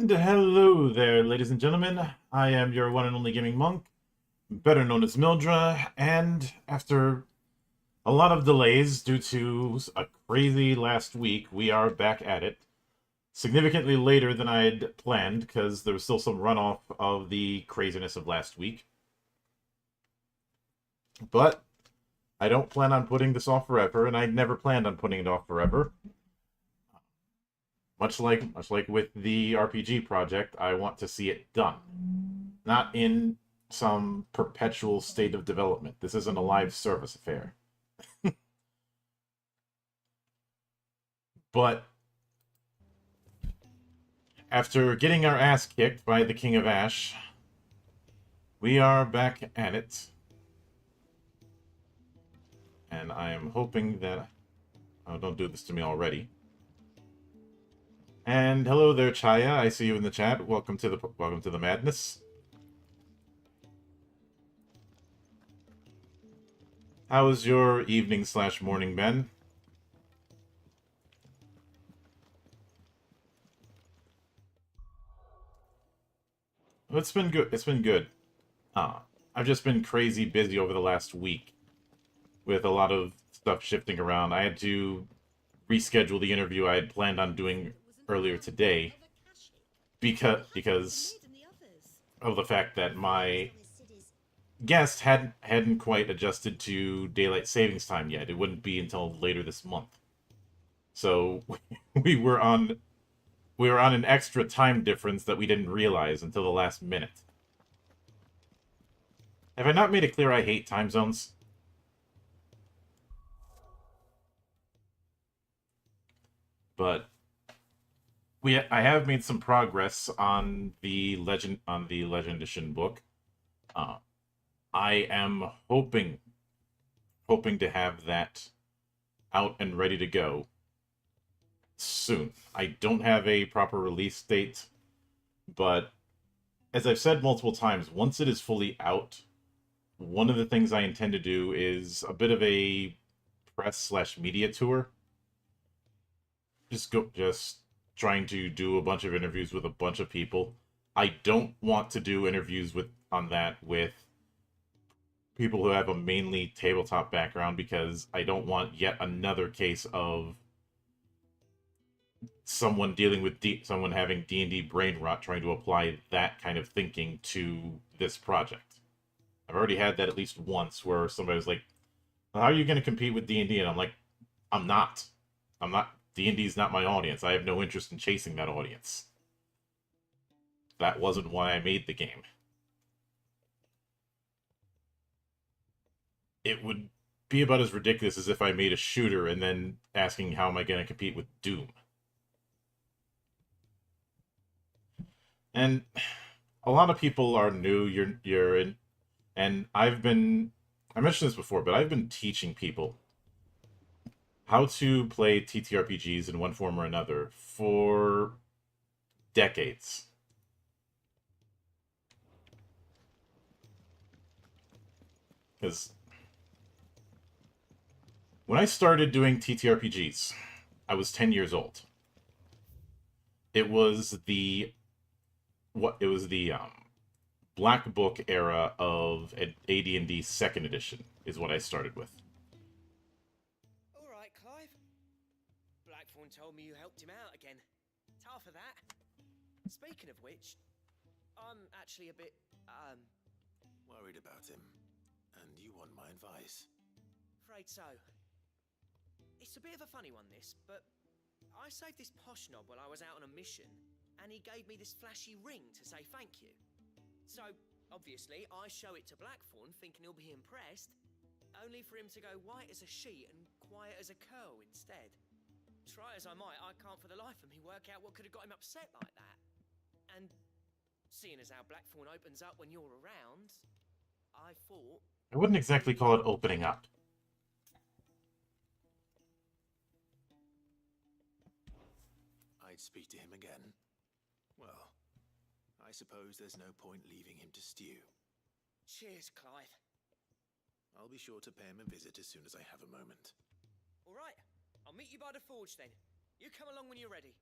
And hello there, ladies and gentlemen. I am your one and only gaming monk, better known as Mildra, and after a lot of delays due to a crazy last week, we are back at it. Significantly later than I had planned, because there was still some runoff of the craziness of last week. But I don't plan on putting this off forever, and I never planned on putting it off forever. Much like with the RPG project, I want to see it done. Not in some perpetual state of development. This isn't a live service affair. But after getting our ass kicked by the King of Ash, we are back at it. And I am hoping that... Oh, don't do this to me already. And hello there, Chaya. I see you in the chat. Welcome to the madness. How was your evening / morning, Ben? It's been good. It's been good. I've just been crazy busy over the last week with a lot of stuff shifting around. I had to reschedule the interview I had planned on doing earlier today because of the fact that my guest hadn't quite adjusted to daylight savings time yet. It wouldn't be until later this month. So we were on an extra time difference that we didn't realize until the last minute. Have I not made it clear I hate time zones? But I have made some progress on the Legend Edition book. I am hoping to have that out and ready to go soon. I don't have a proper release date, but as I've said multiple times, once it is fully out, one of the things I intend to do is a bit of a press / media tour. Just trying to do a bunch of interviews with a bunch of people. I don't want to do interviews with people who have a mainly tabletop background, because I don't want yet another case of someone dealing with someone having D&D brain rot trying to apply that kind of thinking to this project. I've already had that at least once where somebody was like, well, how are you going to compete with D&D? And I'm like, I'm not. D&D is not my audience. I have no interest in chasing that audience. That wasn't why I made the game. It would be about as ridiculous as if I made a shooter and then asking how am I going to compete with Doom. And a lot of people are new. You're in, and I mentioned this before, but I've been teaching people how to play TTRPGs in one form or another for decades. Because when I started doing TTRPGs, I was 10 years old. It was the Black Book era of AD&D 2nd edition is what I started with. All right, Clive. Blackthorn told me you helped him out again. Tough for that. Speaking of which, I'm actually a bit, worried about him. And you want my advice? Afraid so. It's a bit of a funny one, this, but I saved this posh knob while I was out on a mission, and he gave me this flashy ring to say thank you. So, obviously, I show it to Blackthorn, thinking he'll be impressed, only for him to go white as a sheet and quiet as a curl instead. Try as I might, I can't for the life of me work out what could have got him upset like that. And seeing as how Blackthorn opens up when you're around, I thought... I wouldn't exactly call it opening up. I'd speak to him again. Well, I suppose there's no point leaving him to stew. Cheers, Clive. I'll be sure to pay him a visit as soon as I have a moment. All right, I'll meet you by the forge then. You come along when you're ready.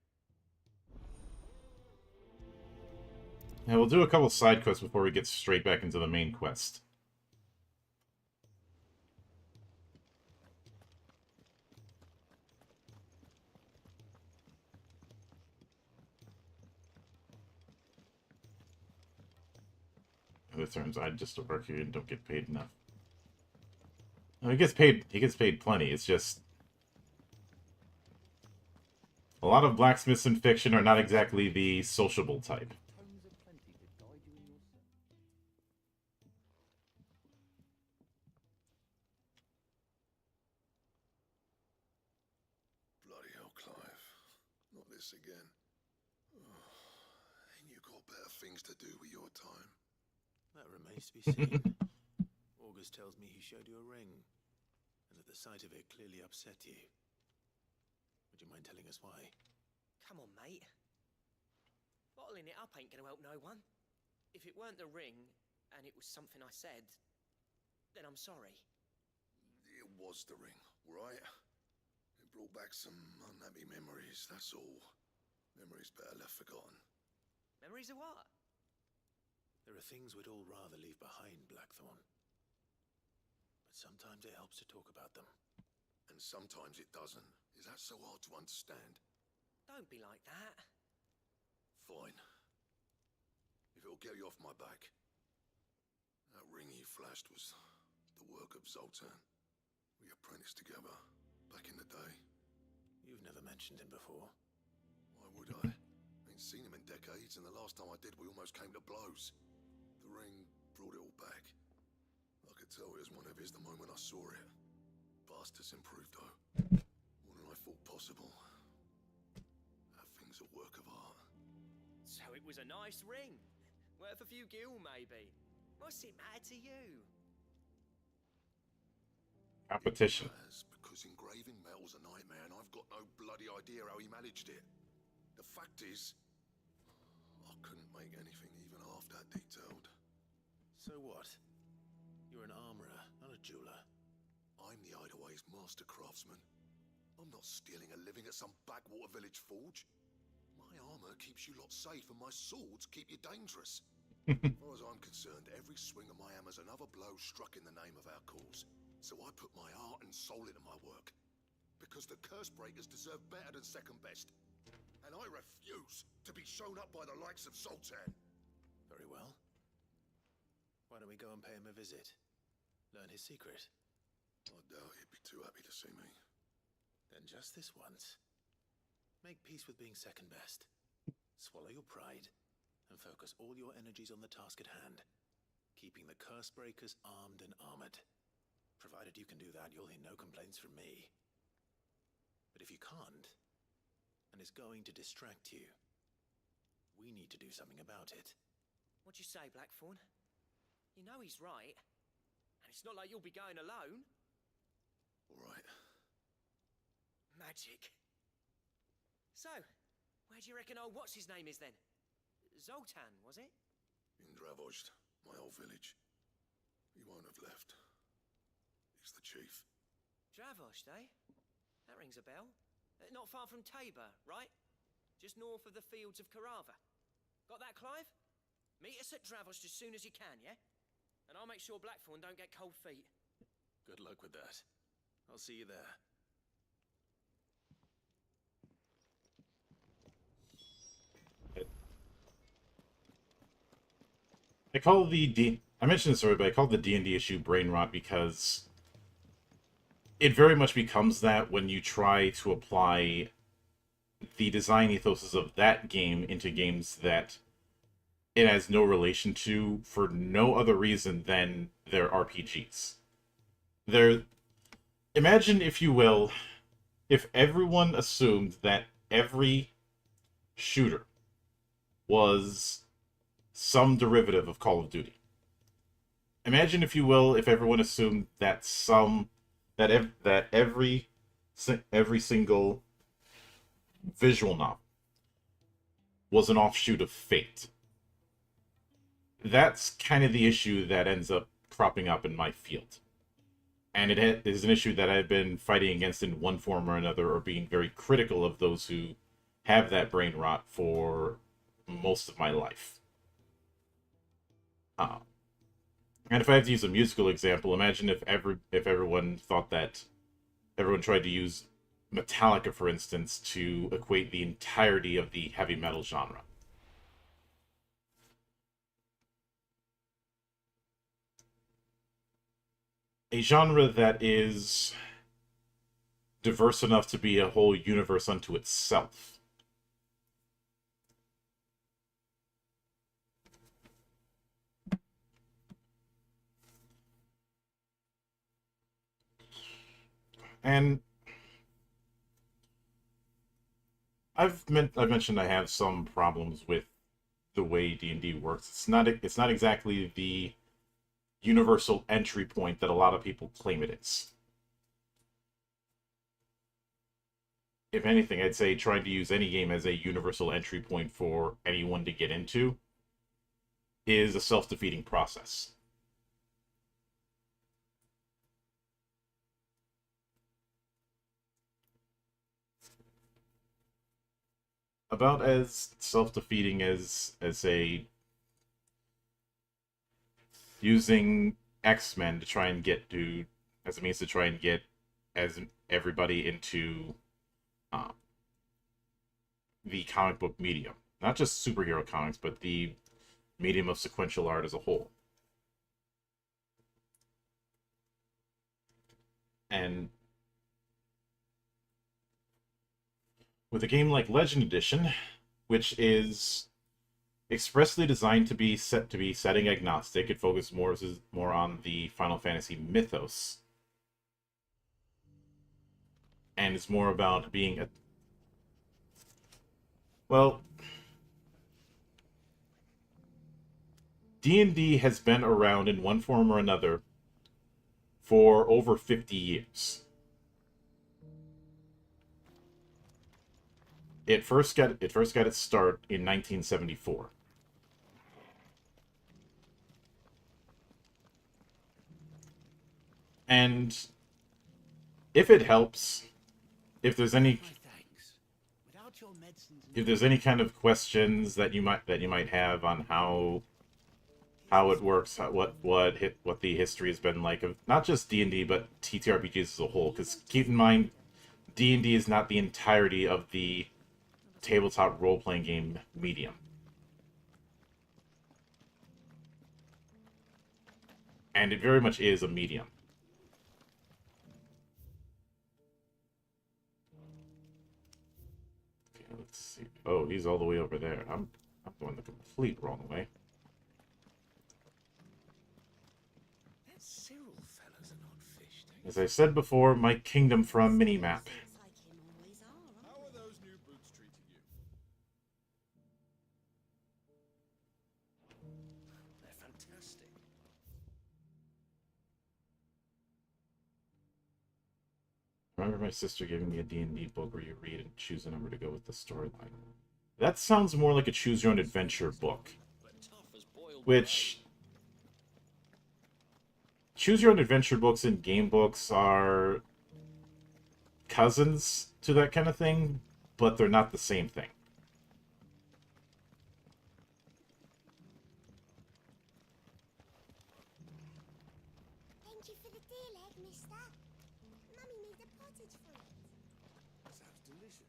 And we'll do a couple side quests before we get straight back into the main quest. It turns I just work here and don't get paid enough. No, he gets paid. He gets paid plenty. It's just a lot of blacksmiths in fiction are not exactly the sociable type. Bloody hell, Clive. Not this again. Oh, ain't you got better things to do with your time? That remains to be seen. August tells me he showed you a ring, and that the sight of it clearly upset you. Would you mind telling us why? Come on, mate. Bottling it up ain't gonna help no one. If it weren't the ring, and it was something I said, then I'm sorry. It was the ring, right? It brought back some unhappy memories, that's all. Memories better left forgotten. Memories of what? There are things we'd all rather leave behind, Blackthorn. But sometimes it helps to talk about them. And sometimes it doesn't. Is that so hard to understand? Don't be like that. Fine. If it'll get you off my back. That ring you flashed was the work of Zoltan. We apprenticed together, back in the day. You've never mentioned him before. Why would I? Ain't seen him in decades, and the last time I did, we almost came to blows. The ring brought it all back. I could tell it was one of his the moment I saw it. Vast has improved, though. More than I thought possible. That thing's a work of art. So it was a nice ring. Worth a few gil, maybe. What's it matter to you? Competition. Because engraving metal's a nightmare, and I've got no bloody idea how he managed it. The fact is, I couldn't make anything even half that detailed. So what? You're an armorer, not a jeweler. I'm the Hideaway's master craftsman. I'm not stealing a living at some backwater village forge. My armor keeps you lot safe, and my swords keep you dangerous. As far as I'm concerned, every swing of my hammer's another blow struck in the name of our cause. So I put my heart and soul into my work. Because the curse breakers deserve better than second best. And I refuse to be shown up by the likes of Zoltan. Very well. Why don't we go and pay him a visit? Learn his secret. I doubt he'd be too happy to see me. Then just this once. Make peace with being second best. Swallow your pride, and focus all your energies on the task at hand. Keeping the curse breakers armed and armored. Provided you can do that, you'll hear no complaints from me. But if you can't, and it's going to distract you, we need to do something about it. What'd you say, Blackthorn? You know he's right. And it's not like you'll be going alone. All right. Magic. So, where do you reckon old what's-his-name is then? Zoltan, was it? In Dravozd, my old village. He won't have left. He's the chief. Dravozd, eh? That rings a bell. Not far from Tabor, right? Just north of the fields of Carava. Got that, Clive? Meet us at Dravozd as soon as you can, yeah? And I'll make sure Blackthorn don't get cold feet. Good luck with that. I'll see you there. I mentioned this earlier, but I call the D&D issue brain rot because it very much becomes that when you try to apply the design ethoses of that game into games that it has no relation to for no other reason than their RPGs. Imagine, if you will, if everyone assumed that every shooter was some derivative of Call of Duty. Imagine, if you will, if everyone assumed that every single visual novel was an offshoot of Fate. That's kind of the issue that ends up cropping up in my field. And it is an issue that I've been fighting against in one form or another, or being very critical of those who have that brain rot for most of my life. Uh, and if I have to use a musical example, imagine if everyone thought that everyone tried to use Metallica, for instance, to equate the entirety of the heavy metal genre. A genre that is diverse enough to be a whole universe unto itself. And I've mentioned I have some problems with the way D&D works. It's not exactly the universal entry point that a lot of people claim it is. If anything, I'd say trying to use any game as a universal entry point for anyone to get into is a self-defeating process. About as self-defeating as a using X-Men to try and get to as a means to try and get as everybody into um, the comic book medium, not just superhero comics, but the medium of sequential art as a whole. And with a game like Legend Edition, which is expressly designed to be setting agnostic, it focuses more on the Final Fantasy mythos, and it's more about being a well. D&D has been around in one form or another for over 50 years. It first got its start in 1974. And if it helps, if there's any kind of questions that you might have on how it works, what the history has been like of not just D&D but TTRPGs as a whole, because keep in mind D&D is not the entirety of the tabletop role-playing game medium. And it very much is a medium. Okay, let's see. Oh, he's all the way over there. I'm going the complete wrong way. As I said before, my Kingdom from minimap. How are those new boots treating you? They're fantastic. I remember my sister giving me a D&D book where you read and choose a number to go with the storyline. That sounds more like a choose-your-own-adventure book. Which... choose-your-own-adventure books and game books are cousins to that kind of thing, but they're not the same thing. Thank you for the deal, egg, mister. Mummy made a pottage for it. Sounds delicious.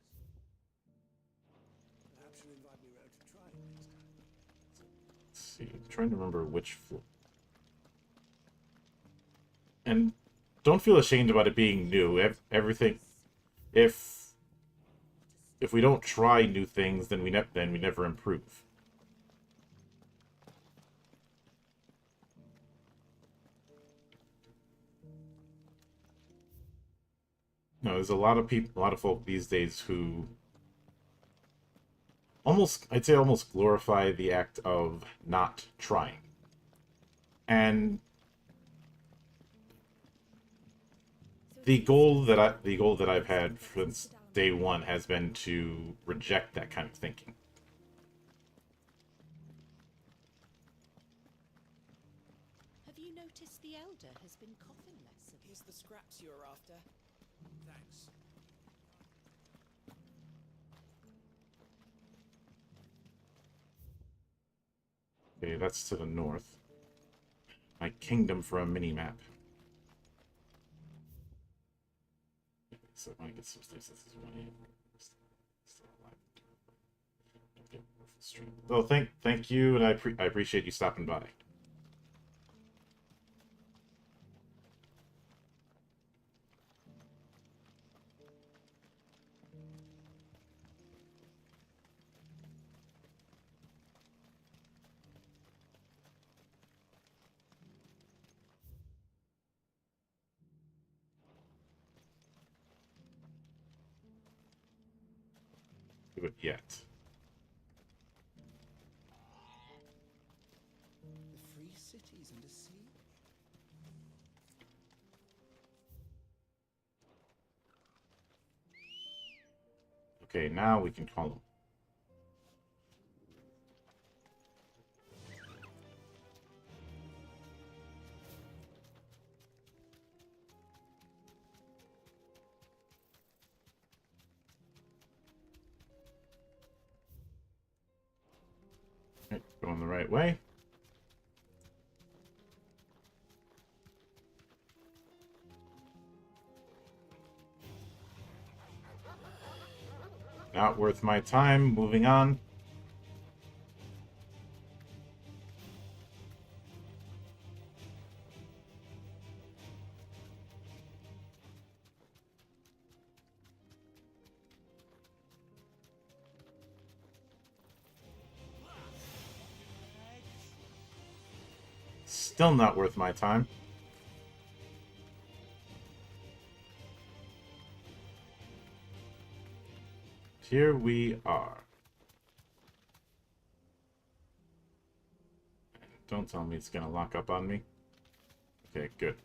Perhaps you'll invite me round to try it next time. Let's see, I'm trying to remember which floor. And don't feel ashamed about it being new. Everything, if we don't try new things, then we never improve. No, there's a lot of folk these days who I'd say almost glorify the act of not trying. And the goal that I've had since day one has been to reject that kind of thinking. Have you noticed the elder has been coughing less? Here's the scraps you were after. Thanks. Okay, that's to the north. my kingdom for a mini map. So I get some stasis is money. Still alive. Don't get full stream. Well, thank you, and I appreciate you stopping by. Do it yet. The free cities and the sea. Okay, now we can call him. Okay, going the right way. Not worth my time. Moving on. Still not worth my time. Here we are. Don't tell me it's gonna lock up on me. Okay, good.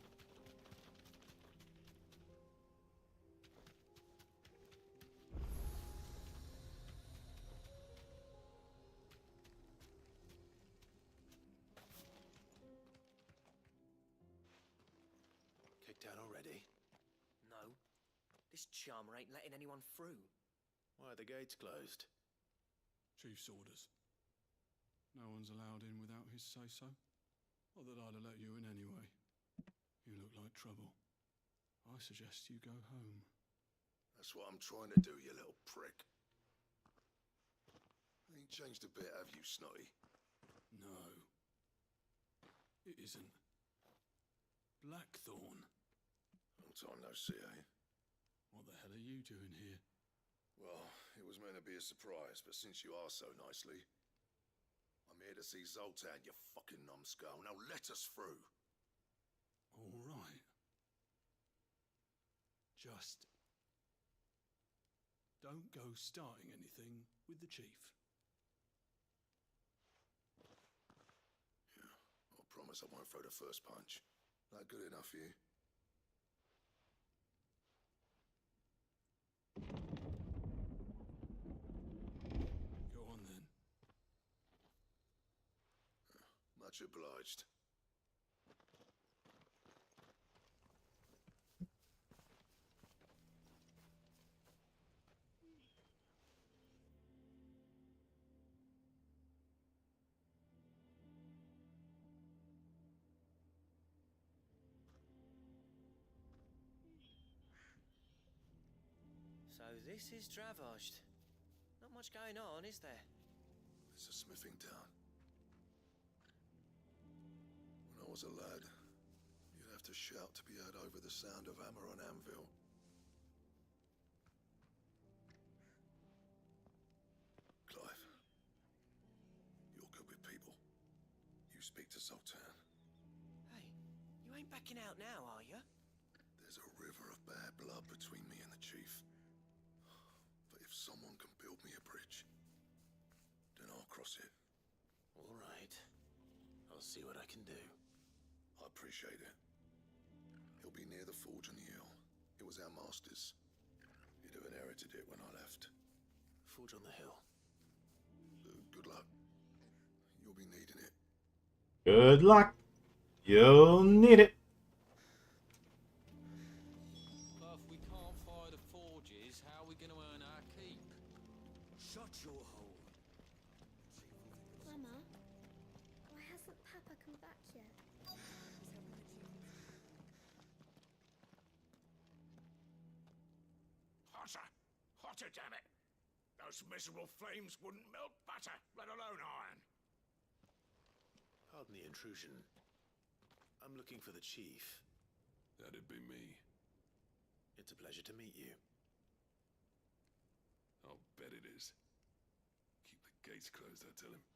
Kicked out already? No. This charmer ain't letting anyone through. Why are the gates closed? Chief's orders. No one's allowed in without his say-so. Not that I'd have let you in anyway. You look like trouble. I suggest you go home. That's what I'm trying to do, you little prick. Ain't changed a bit, have you, Snotty? No. It isn't. Blackthorn. Long time no see, eh? What the hell are you doing here? Well, it was meant to be a surprise, but since you asked so nicely, I'm here to see Zoltan, you fucking numbskull. Now let us through. All right. Just don't go starting anything with the chief. Yeah, I promise I won't throw the first punch. That good enough for you? Go on then. Much obliged. So this is Dravaged. Not much going on, is there? It's a smithing town. When I was a lad, you'd have to shout to be heard over the sound of hammer on anvil. Clive, you're good with people. You speak to Zoltan. Hey, you ain't backing out now, are you? There's a river of bad blood between me and the chief. But if someone can build me a bridge, then I'll cross it. All right. I'll see what I can do. I appreciate it. He'll be near the forge on the hill. It was our master's. He'd have inherited it when I left. Forge on the hill. Good luck. You'll be needing it. Good luck. You'll need it. But if we can't fire the forges, how are we going to earn our keep? Shut your hole. Mama, why hasn't Papa come back yet? hotter! Hotter, damn it! Those miserable flames wouldn't melt butter, let alone iron. Pardon the intrusion. I'm looking for the chief. That'd be me. It's a pleasure to meet you. I'll bet it is. Keep the gates closed, I tell him.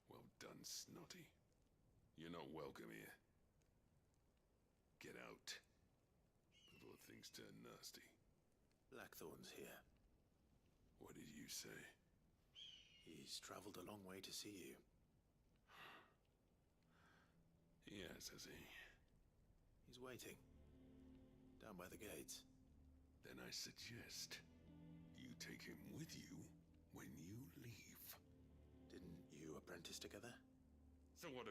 Well done, Snotty. You're not welcome here. Get out. Before things turn nasty. Blackthorn's here. What did you say? He's traveled a long way to see you. He has he? He's waiting. Down by the gates. Then I suggest you take him with you when you leave. Didn't you apprentice together? So what if